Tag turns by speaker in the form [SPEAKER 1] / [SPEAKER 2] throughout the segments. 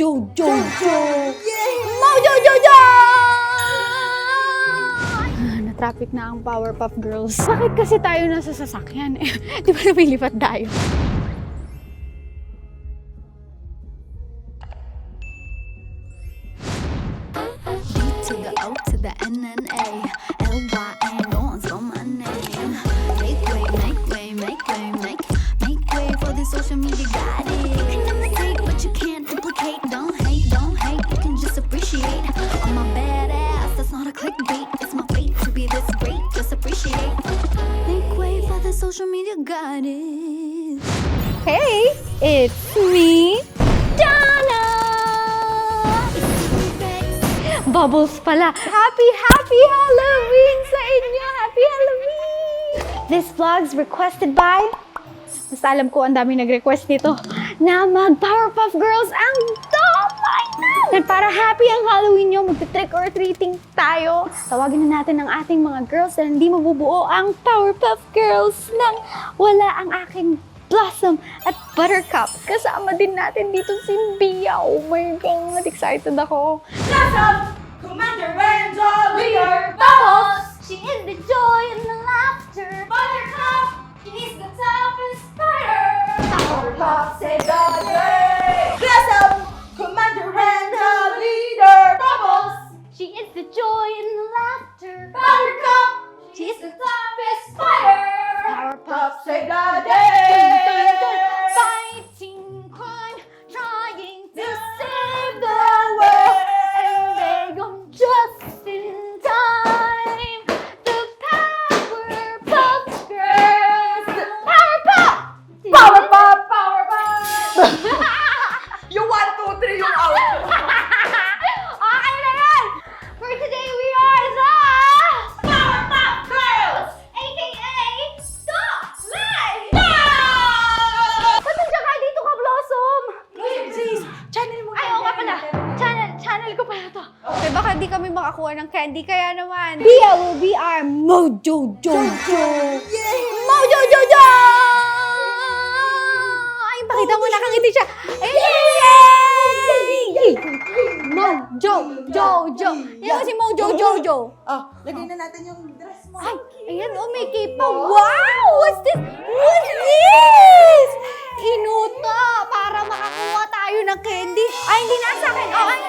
[SPEAKER 1] Mojojojo!
[SPEAKER 2] Yay!
[SPEAKER 1] Mojojojo! Na-traffic na ang Powerpuff Girls. Bakit kasi tayo nasa sasakyan? Di ba lumilipat tayo?
[SPEAKER 3] To the O to the NNA, LYN, no one's on my name. Make way, make way, make way, make way for the social media goddess. Fake, but you can't duplicate. Don't hate, you can just appreciate. I'm a badass, that's not a clickbait. It's my fate to be this great, just appreciate. Make way for the social media goddess.
[SPEAKER 1] Hey, it's me, Donna! Bubbles pala. Happy Halloween sa inyo! Happy Halloween! This vlog's requested by... Basta alam ko ang dami nag-request nito na mag-Powerpuff Girls ang domay na! At para happy ang Halloween nyo, mag-trick or treating tayo. Tawagin na natin ang ating mga girls na hindi mabubuo ang Powerpuff Girls nang wala ang aking Blossom at Buttercup. Kasama din natin dito si Bia. Oh my God, excited ako.
[SPEAKER 2] Blossom! Commander Ranger! Leader! Bubbles!
[SPEAKER 1] She is the joy and the laughter.
[SPEAKER 2] Buttercup!
[SPEAKER 1] She's the toughest fighter.
[SPEAKER 2] Powerpuff save the day! Blossom! Commander Ranger! Leader! Bubbles!
[SPEAKER 1] She is the joy and the laughter.
[SPEAKER 2] Buttercup!
[SPEAKER 1] She's the toughest fighter.
[SPEAKER 2] Powerpuff save the day!
[SPEAKER 1] Fighting crime, trying to save the world. And they come just in time. The Powerpuff Girls. Powerpuff!
[SPEAKER 2] Powerpuff! Powerpuff! Yung 1, 2, 3 yung out!
[SPEAKER 1] Okay na yan! For today, we are the Powerpuff Girls! AKA the Live! Ba't nandiyan ka dito ka, Blossom?
[SPEAKER 2] Sis, channel mo
[SPEAKER 1] Ay, oo nga pala. Channel ko pala to. Okay, baka di kami makakuha ng candy, kaya naman. Bia will be our Mojojojo!
[SPEAKER 2] Yay!
[SPEAKER 1] Mojojojo! Ay, pakita mo, nakangiti siya. Yay! Mojojojo! Yan kasi Mojojojo.
[SPEAKER 2] Oh, lagay na natin yung dress mo.
[SPEAKER 1] Ay, ayan, oh, may cape pa. Wow! What's this? What's this? Inuta para makakuha tayo ng candy. Ay, hindi na sa akin. Oh, ano?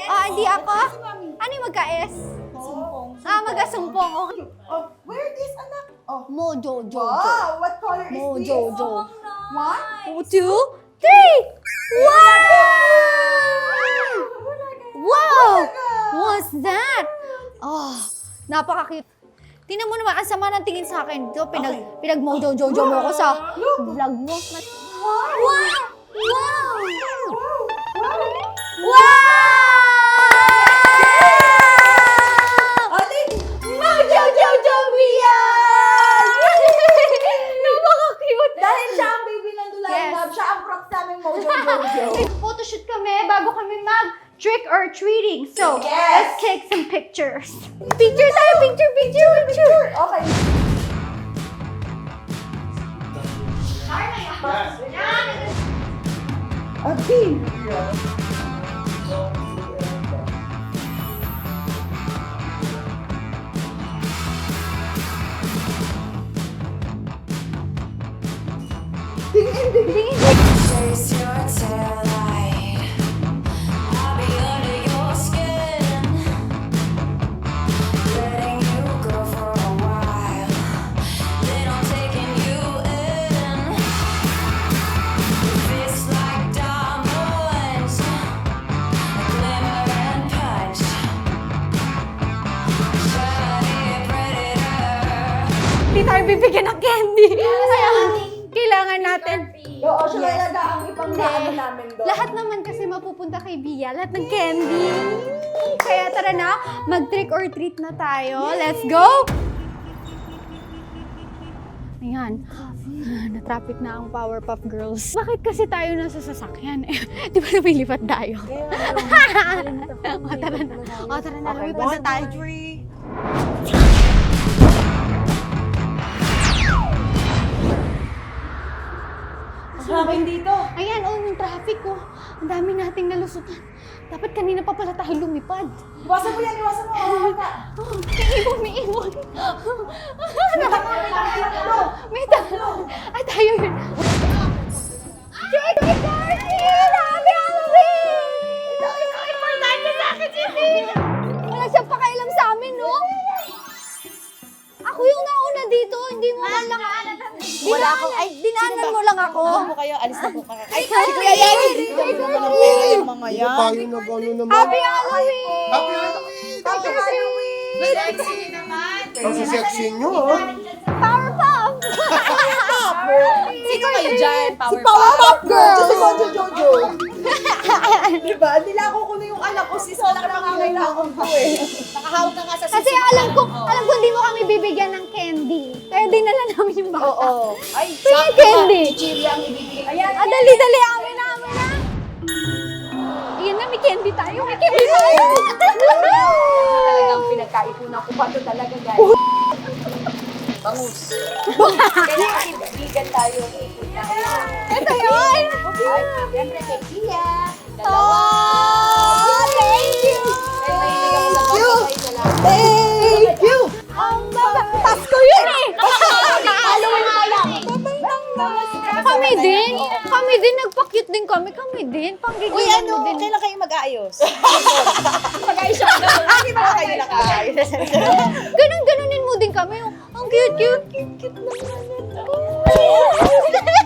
[SPEAKER 1] Oh, hindi ako? Ano yung magka-S? Ah, magkasumpong. Okay.
[SPEAKER 2] Oh, where this, anak? Oh.
[SPEAKER 1] Mojojojo.
[SPEAKER 2] Wow, what color is this?
[SPEAKER 1] Mojojo.
[SPEAKER 2] 1,
[SPEAKER 1] 2, 3. Wow! Wow! What's that? Oh, napaka-cute. Tingnan mo naman, ang sama ng tingin sa akin. Ito, pinag-mojojojo mo ko sa vlog mo. Wow! Wow! Wow!
[SPEAKER 2] Ate,
[SPEAKER 1] Mojojojo Bia! Napaka-cute!
[SPEAKER 2] dahil siya ang baby ng Dulan
[SPEAKER 1] Yes.
[SPEAKER 2] Love, siya ang props namin Mojojojo.
[SPEAKER 1] Photoshoot kami bago kami mag-trick or treating. So,
[SPEAKER 2] Yes.
[SPEAKER 1] let's take some pictures. Picture tayo! Picture!
[SPEAKER 2] Okay. Okay.
[SPEAKER 4] Chase your taillight. I'll be under your skin, letting you go for a while. Then I'm taking you in. It's like diamonds, glimmer and punch. Shiny predator.
[SPEAKER 1] Hindi tayo bibigyan ng candy. Kaya, kailangan natin.
[SPEAKER 2] Oo, siya talaga ang ipang-ano namin doon.
[SPEAKER 1] Lahat naman kasi mapupunta kay Bia. Lahat ng candy. Kaya tara na, mag-trick or treat na tayo. Let's go! Ayan. Na-traffic na ang Powerpuff Girls. Bakit kasi tayo nasa sasakyan? Di ba lumilipat tayo? O, tara na. O, tara na. Lumipad na tayo.
[SPEAKER 2] 3. Hangin dito.
[SPEAKER 1] Ayan, oh, yung traffic ko. Ang dami nating nalusutan. Dapat kanina pa pala tayo lumipad.
[SPEAKER 2] Iwasan mo yan, iwasan mo.
[SPEAKER 1] May ibon. May talo. Ay, tayo yun. Trick or treating! Happy Halloween! Ikaw, importante sa akin, Jimmy! Wala siyang pakailam sa amin, no? Ako yung nauna dito, hindi mo man lang.
[SPEAKER 2] Wala akong, ay,
[SPEAKER 1] Dinaanan mo lang ako.
[SPEAKER 2] mo kayo, alis na po kayo.
[SPEAKER 1] Ay, si Kuya Yemi!
[SPEAKER 2] Yung mga
[SPEAKER 5] Ano
[SPEAKER 2] yan.
[SPEAKER 5] tayo nag-ano naman?
[SPEAKER 1] Happy Halloween!
[SPEAKER 5] Happy Halloween!
[SPEAKER 2] Happy Halloween!
[SPEAKER 4] Sexy naman.
[SPEAKER 5] Ang sexy nyo, ha?
[SPEAKER 1] Powerpuff!
[SPEAKER 2] Sino kayo dyan?
[SPEAKER 1] Si Powerpuff Girl!
[SPEAKER 2] Si Mojo Jojo. Diba? Nilako ko na yung anak ko, sis. Wala ka nangangailangan ko eh. Nakahawag ka nga sa sis.
[SPEAKER 1] Kasi alam ko hindi mo kami bibigyan ng candy. Kaya dinala namin yung bata.
[SPEAKER 2] Oo. Ay,
[SPEAKER 1] Tingin candy.
[SPEAKER 2] Chichirya ang ibibigay.
[SPEAKER 1] Ayan, dali, amin na. Ayan na, may candy tayo. May candy tayo.
[SPEAKER 2] Talagang pinagkaipunan ko pa ito talaga, guys. Bangus. Kaya kaibigan tayo.
[SPEAKER 1] Ito yun.
[SPEAKER 2] Ay, siyempre kay Tia.
[SPEAKER 1] Oh, thank you.
[SPEAKER 2] Thank you!
[SPEAKER 1] Ang baba. Pasko yun eh.
[SPEAKER 2] Halloween pa lang.
[SPEAKER 1] Kami din, nagpa-cute din kami. Kami din,
[SPEAKER 2] Uy,
[SPEAKER 1] panggigilan mo din.
[SPEAKER 2] kailan kayo mag-aayos? Mag-aayos siya. Hindi ba kayo naka-aayos?
[SPEAKER 1] Ganunin mo din kami. Ang cute. Cute naman ito.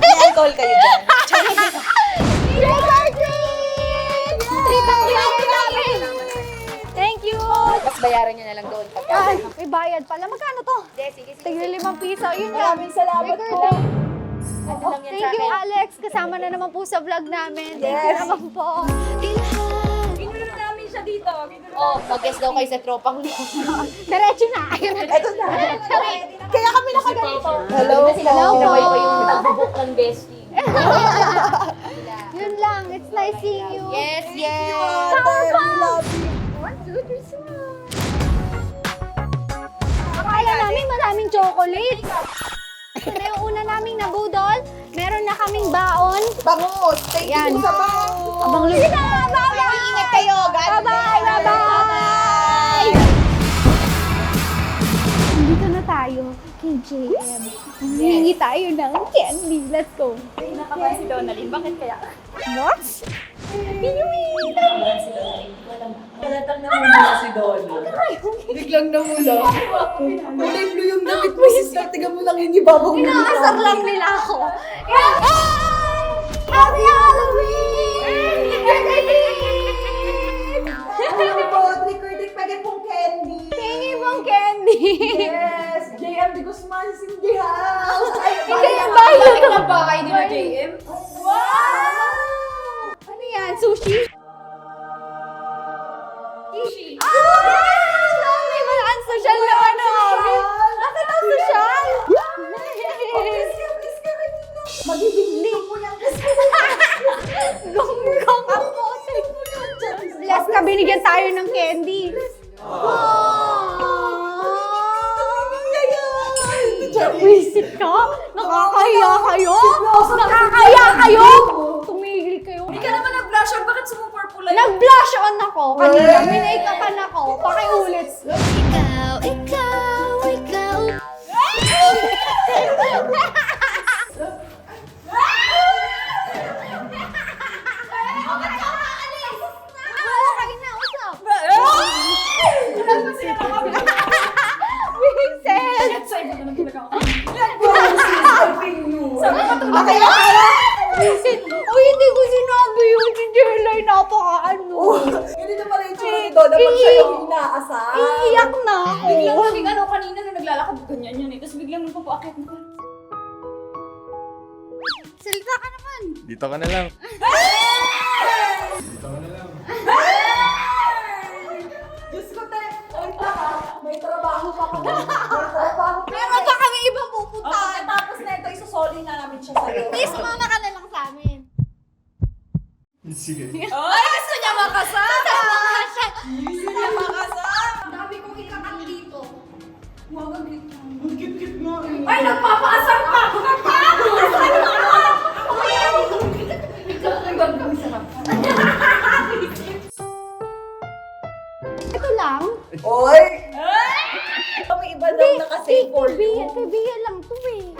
[SPEAKER 2] May alcohol kayo dyan.
[SPEAKER 1] Trick or treat! Treat ang ginagawa namin. Thank you.
[SPEAKER 2] Tapos bayaran nyo na lang doon.
[SPEAKER 1] Ay, may bayad pala. Magkano to?
[SPEAKER 2] Sige.
[SPEAKER 1] Tigil 5 piso. Yun lang.
[SPEAKER 2] Maraming salamat
[SPEAKER 1] Trick
[SPEAKER 2] po.
[SPEAKER 1] or treat.
[SPEAKER 2] Ito lang yan sa
[SPEAKER 1] Thank you,
[SPEAKER 2] akin.
[SPEAKER 1] Alex. Kasama na naman po sa vlog namin. Thank you
[SPEAKER 2] Yes.
[SPEAKER 1] naman po.
[SPEAKER 2] Oh, mag-guess daw kayo sa tropang loob.
[SPEAKER 1] Diretso na.
[SPEAKER 2] Ito na. Kaya kami nakaganito. Hello po.
[SPEAKER 1] Hello po.
[SPEAKER 2] Pinaway pa yung nagbubuk ng bestie.
[SPEAKER 1] Yun lang. It's nice seeing you.
[SPEAKER 2] Yes.
[SPEAKER 1] Powerpuff! 1, 2, 3, smile. Akala namin maraming chocolate. Ito na yung una naming nabudol. Meron na kaming baon.
[SPEAKER 2] Bangus. Thank
[SPEAKER 1] Yan.
[SPEAKER 2] you sa bangus.
[SPEAKER 1] Abang lugi na! Bye-bye!
[SPEAKER 2] Ingat kayo. God bless.
[SPEAKER 1] Bye-bye! Dito na tayo kay JM. Humingi tayo ng candy. Let's go.
[SPEAKER 2] Nakabahan si Donalyn. Bakit kaya?
[SPEAKER 1] What?
[SPEAKER 2] Halatang namula si Donald. Biglang namula. Kulay blue yung damit mo, sister. Tiga mo lang yun, ibabaw mo.
[SPEAKER 1] Inaasar lang nila ako. Happy Halloween!
[SPEAKER 2] Ano po? Trick-or-treat, pwede pong candy.
[SPEAKER 1] Hingi mong candy.
[SPEAKER 2] Yes! JM de Guzman, Cindy House!
[SPEAKER 1] Hindi yung bayo to.
[SPEAKER 2] Nagbahay din na JM?
[SPEAKER 1] Wow! Ano yan? Sushi? Sushi. Mami, ang social na ano. Bakit ang social?
[SPEAKER 2] Magiging link po yan.
[SPEAKER 1] Gong-gong ang pote. Bless ka, binigyan tayo ng candy. Visit ka? Nakakahiya kayo? Nakakahiya kayo? Tumigil kayo.
[SPEAKER 2] Hindi ka naman nag-blush on. Bakit sumupurpula yun?
[SPEAKER 1] Nag-blush on ako. Kanina, minake-upan ako. Pakiulit.
[SPEAKER 3] Ikaw.
[SPEAKER 1] Wala kayo na, usap. Vincent! Uy, hindi ko sinabi yun. Si Jelay, napaka-ano.
[SPEAKER 2] Ganito pala yung tsura ni Donna pag siya yung inaasar.
[SPEAKER 1] Iiyak na ako.
[SPEAKER 6] Biglang kaming ano kanina nung naglalakad, ganyan yun eh. Tapos biglang nung papaakit mo.
[SPEAKER 1] Salita ka naman.
[SPEAKER 5] Dito ka na lang.
[SPEAKER 2] Diyos ko, te. Wait lang ha. May trabaho pa kami. May trabaho pa.
[SPEAKER 1] Meron pa kami ibang pupuntahan.
[SPEAKER 2] Tapos na ito, isusoli na namin siya sa'yo.
[SPEAKER 1] Please, mama ka na lang sa amin.
[SPEAKER 5] Sige.
[SPEAKER 6] Ay, gusto niya makasama!
[SPEAKER 2] Gusto niya makasama.
[SPEAKER 1] Dami kong ikakat dito.
[SPEAKER 2] Ang cute-cute nga eh.
[SPEAKER 6] Ay, nagpapaasar pa! Nagpapaasar pa!
[SPEAKER 1] lang?
[SPEAKER 2] Oy! May iba daw nakasave for you.
[SPEAKER 1] Kay Bea lang to eh.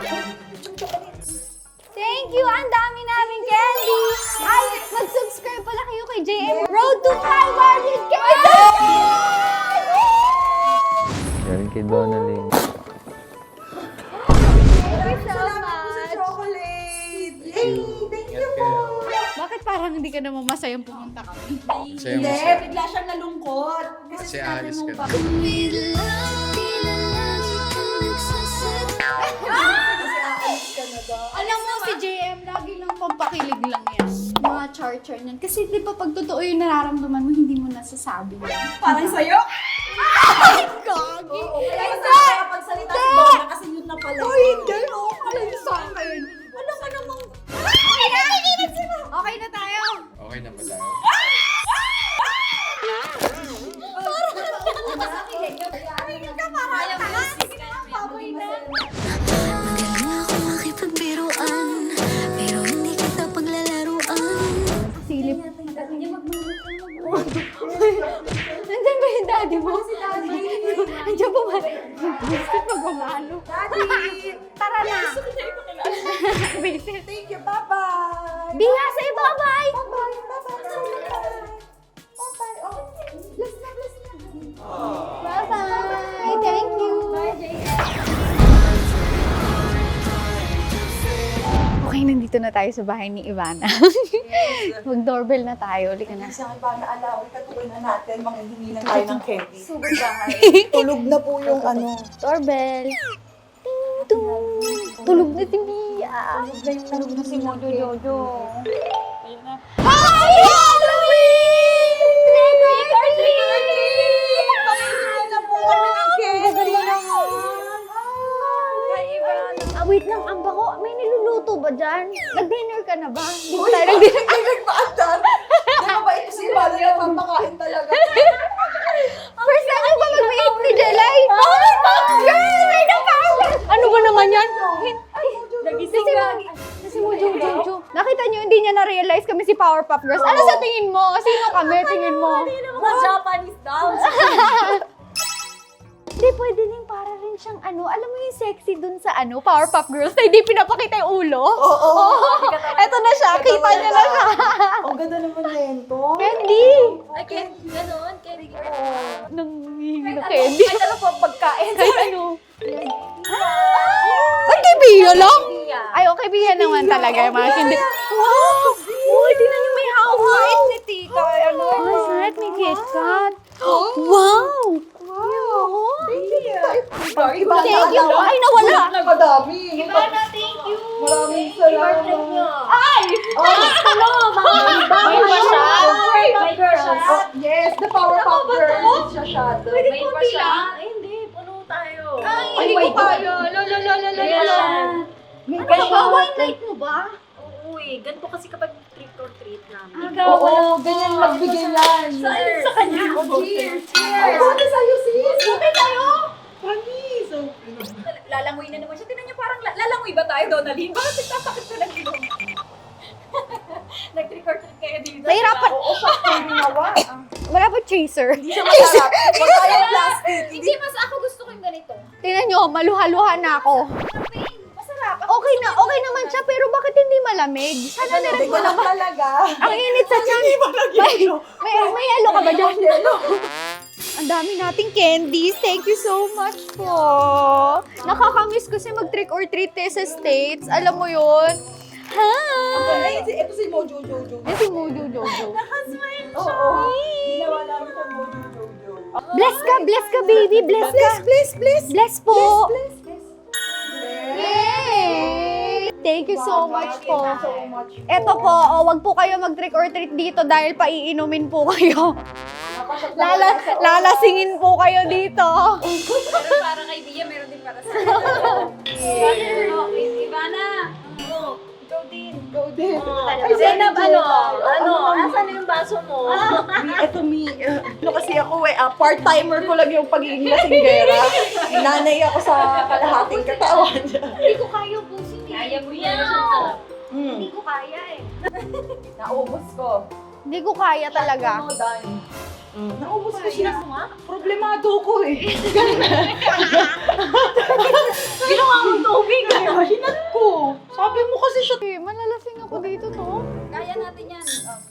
[SPEAKER 1] Thank you! Ang dami namin candy! Ay, mag-subscribe pala kayo kay JM Road to 500K!
[SPEAKER 5] Galing kay Donalyn.
[SPEAKER 1] Thank you so
[SPEAKER 2] Salamat po sa
[SPEAKER 1] much!
[SPEAKER 2] chocolate! Yay! Thank you po!
[SPEAKER 1] Bakit parang hindi ka naman masayang pumunta kami?
[SPEAKER 5] Masaya
[SPEAKER 2] Hindi,
[SPEAKER 5] masaya.
[SPEAKER 2] bigla siyang nalungkot. Kasi
[SPEAKER 5] Kasi
[SPEAKER 2] sinabi
[SPEAKER 5] alis
[SPEAKER 2] mo
[SPEAKER 5] ka
[SPEAKER 2] pa.
[SPEAKER 5] na.
[SPEAKER 2] Kasi aalis ka na daw.
[SPEAKER 1] Alam mo, si JM, lagi lang pampakilig lang yan. Mga char-char niyan. Kasi di ba pag totoo yung nararamdaman mo, hindi mo nasasabi yan.
[SPEAKER 2] Parang sa'yo?
[SPEAKER 1] Gagi!
[SPEAKER 2] Oo, kaya nakapagsalita si Donna kasi yun na pala.
[SPEAKER 1] Ay, hindi! Oo, alam sa akin. Ano ka namang... Okay na! Okay na tayo!
[SPEAKER 5] Okay na ba tayo?
[SPEAKER 3] Magaling ako makipagbiruan, pero hindi kita paglalaruan.
[SPEAKER 1] Silip. Nandiyan ba yung daddy mo? Si daddy. Nandiyan ba ba? Gusto magmamalo.
[SPEAKER 2] Daddy!
[SPEAKER 1] Tara na. Visit.
[SPEAKER 2] Thank you, bye-bye!
[SPEAKER 1] Biha sa bye-bye.
[SPEAKER 2] Bye-bye! Bye-bye! Bye-bye! Oh, bless na, bless na.
[SPEAKER 1] Bye-bye. Thank you. Okay, nandito na tayo sa bahay ni Ivana. Mag-doorbell na tayo. Halika na.
[SPEAKER 2] Sa iba na alawin, katuloy na natin, manghihingi na tayo ng candy. Tulog na po yung ano.
[SPEAKER 1] Doorbell. Ting tung. Tulog na si Mia.
[SPEAKER 2] Tulog na si Mojo Jojo.
[SPEAKER 1] Hi, Halloween! Trick or treat!
[SPEAKER 2] Panghihingi na po kami ng candy.
[SPEAKER 1] Wait lang, ang bako. May niluluto ba dyan? Nag-dinner ka na ba? Hindi ba tayo nag-dinner?
[SPEAKER 2] Ay, nagpaandar. Di ba ba ito si Ivana na papakain talaga?
[SPEAKER 1] First time ko ba mag-meet ni Jelay? Oh my God! Girl, may na-power! Ano ba naman yan? Nagising ka. Kasi mo, Jojo. Nakita niyo, hindi niya na-realize kami si Powerpuff Girls. Ano sa tingin mo? Sino kami? Tingin mo?
[SPEAKER 6] Mga Japanese dolls.
[SPEAKER 1] Hindi, pwede din para rin siyang ano. Alam mo yung sexy dun sa ano, Powerpuff Girls na hindi pinapakita yung ulo?
[SPEAKER 2] Oo.
[SPEAKER 1] Eto na siya. Kita niya na siya.
[SPEAKER 2] Ang ganda naman nito.
[SPEAKER 1] Candy!
[SPEAKER 6] Ay, ganon. Candy girl.
[SPEAKER 1] Nangihingi na candy.
[SPEAKER 6] Ay, ano po pagkain?
[SPEAKER 1] Ay, ano? Ay, kay Bia lang? Ay, okay, Bia naman talaga. Yung mga hindi. Wow! Uy, tingnan niyo may hawak ni Tita. Ano? Ay, sarap, may KitKat. Wow! Wow! Thank you! Ay, nawala!
[SPEAKER 2] Madami.
[SPEAKER 6] Thank you.
[SPEAKER 2] Maraming salamat.
[SPEAKER 1] Ay!
[SPEAKER 6] Ano, may pa-shot? May pa-shot?
[SPEAKER 2] Oh, yes, the Powerpuff Girls. Siya shot.
[SPEAKER 1] Pwede
[SPEAKER 6] May
[SPEAKER 1] konti
[SPEAKER 6] pa-shot?
[SPEAKER 1] lang?
[SPEAKER 6] Ay, hindi. Puno tayo.
[SPEAKER 1] Ay, hindi ko kaya.
[SPEAKER 6] May
[SPEAKER 1] Ano ba? Wine night mo ba?
[SPEAKER 6] Oo eh. Ganito kasi kapag trick or treat namin.
[SPEAKER 2] Oo, ganyan magbigay yan.
[SPEAKER 6] Sa kanya. Cheers. Cheers.
[SPEAKER 2] Buti sa'yo, sis.
[SPEAKER 1] Buti tayo!
[SPEAKER 2] Promise.
[SPEAKER 6] Lalangoy na naman siya. Tingnan niyo parang lalangoy ba tayo, Donalyn? Bakit nagtatakot ko ng ilong? Nag-trick or treat kayo dito.
[SPEAKER 1] Nahirapan.
[SPEAKER 2] Oo, sakto yung ginawa.
[SPEAKER 1] Wala pa chaser.
[SPEAKER 2] Hindi siya masarap. Huwag tayong plastic.
[SPEAKER 6] Hindi, mas ako gusto ko yung ganito.
[SPEAKER 1] Tingnan nyo, maluha-luha na ako.
[SPEAKER 6] Masarap.
[SPEAKER 1] Okay na, okay naman siya, pero bakit hindi malamig? Sana
[SPEAKER 2] Hindi
[SPEAKER 1] direct
[SPEAKER 2] ko lang talaga.
[SPEAKER 1] Ang init sa tiyan. May yelo ka ba dyan? Ang dami nating candies. Thank you so much po. Nakakamiss kasi mag-trick or treat sa States. Alam mo yun? Hi!
[SPEAKER 2] Ito si Mojo Jojo.
[SPEAKER 1] Yan si Mojo Jojo.
[SPEAKER 2] Oo. Ginawa namin siya Mojo Jojo.
[SPEAKER 1] Bless ka, baby. Bless ka.
[SPEAKER 2] Bless.
[SPEAKER 1] Bless po.
[SPEAKER 2] Bless.
[SPEAKER 1] Yay! Thank you so much po.
[SPEAKER 2] So much.
[SPEAKER 1] Eto po, wag po kayo mag-trick or treat dito dahil paiinumin po kayo. Lalasingin po kayo dito.
[SPEAKER 6] Meron para kay Bia, meron din para sa akin. Ivana. Ikaw din.
[SPEAKER 2] Go din.
[SPEAKER 6] Ay, Zenab, asan na yung baso mo?
[SPEAKER 2] Ito ano kasi ako part-timer ko lang yung pagiging lasinggera. Nanay ako sa kalahating katawan.
[SPEAKER 6] Hindi ko kaya busin. Kaya mo yan. Hindi ko kaya eh.
[SPEAKER 2] Naubos ko.
[SPEAKER 1] Hindi ko kaya talaga.
[SPEAKER 2] Done. Naubos ko
[SPEAKER 6] Siya
[SPEAKER 2] siya.
[SPEAKER 6] nga?
[SPEAKER 2] Problemado ko eh.
[SPEAKER 6] Ginawa mong tubig.
[SPEAKER 2] Hinat ko. Sabi mo kasi siya.
[SPEAKER 1] Malalasing ako dito to.
[SPEAKER 6] Kaya natin yan. 1,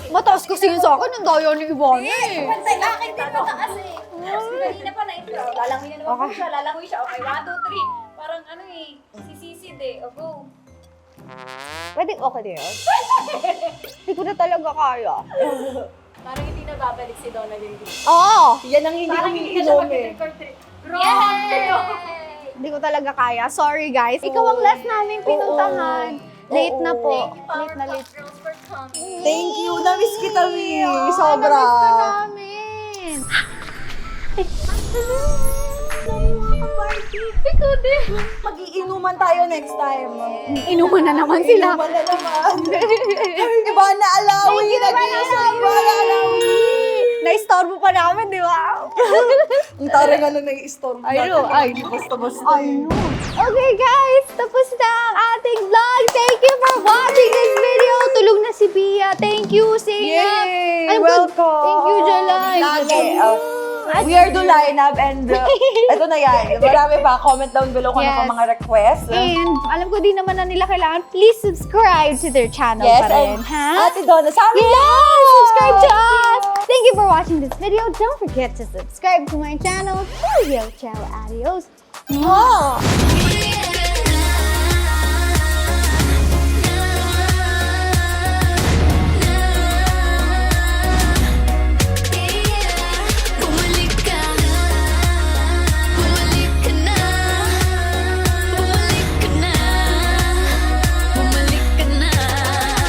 [SPEAKER 6] 2, 3.
[SPEAKER 1] Mataas kasi yun sa akin, ang daya ni Ivana eh.
[SPEAKER 6] Pantay akin din mataas eh. Kasi kanina pa na-intro. Lalangoy na naman po siya. Lalangoy siya. Okay, 1, 2, 3. Parang ano eh. Sisisid eh. O go.
[SPEAKER 1] Pwede okay na yun? Hindi ko na talaga kaya.
[SPEAKER 6] Parang hindi na babalik si Donna din dito.
[SPEAKER 1] Oo!
[SPEAKER 2] Yan ang hindi
[SPEAKER 6] Parang
[SPEAKER 2] kami
[SPEAKER 6] hindi na siya
[SPEAKER 2] inom eh.
[SPEAKER 6] mag-trick-or-treat. Yay!
[SPEAKER 1] Hindi ko talaga kaya. Sorry guys. Ikaw ang last namin pinuntahan. Late na po. Late na late.
[SPEAKER 6] Girls for coming.
[SPEAKER 2] Thank you. Na-miss kita, Mi. Sobra.
[SPEAKER 1] Na-miss ka namin. Ikaw din.
[SPEAKER 2] Mag-iinuman tayo next time.
[SPEAKER 1] Inuman na naman sila.
[SPEAKER 2] Inuman na naman. Ivana Alawi. Nag-iisang Ivana Alawi.
[SPEAKER 1] Na-istorbo pa namin, di ba?
[SPEAKER 2] Ang tara nga na nai-storm
[SPEAKER 1] I know, I know.
[SPEAKER 2] Basta-basta.
[SPEAKER 1] Okay guys, tapos na ang ating vlog. Thank you for watching this video. Tulog na si Pia. Thank you, Sina.
[SPEAKER 2] Yay!
[SPEAKER 1] Alam ko-
[SPEAKER 2] Welcome!
[SPEAKER 1] Thank you, Jalay.
[SPEAKER 2] Okay, we are the lineup and ito na yan. Marami pa. Comment down below kung ano
[SPEAKER 1] Yes.
[SPEAKER 2] pa mga requests.
[SPEAKER 1] And alam ko din naman na nila kailangan, please subscribe to their channel
[SPEAKER 2] Yes,
[SPEAKER 1] pa rin,
[SPEAKER 2] and
[SPEAKER 1] ha?
[SPEAKER 2] Ate Donna, sa amin
[SPEAKER 1] Yes! Subscribe to us! Thank you for watching this video. Don't forget to subscribe to my channel. Ciao, ciao, adios. Mwah!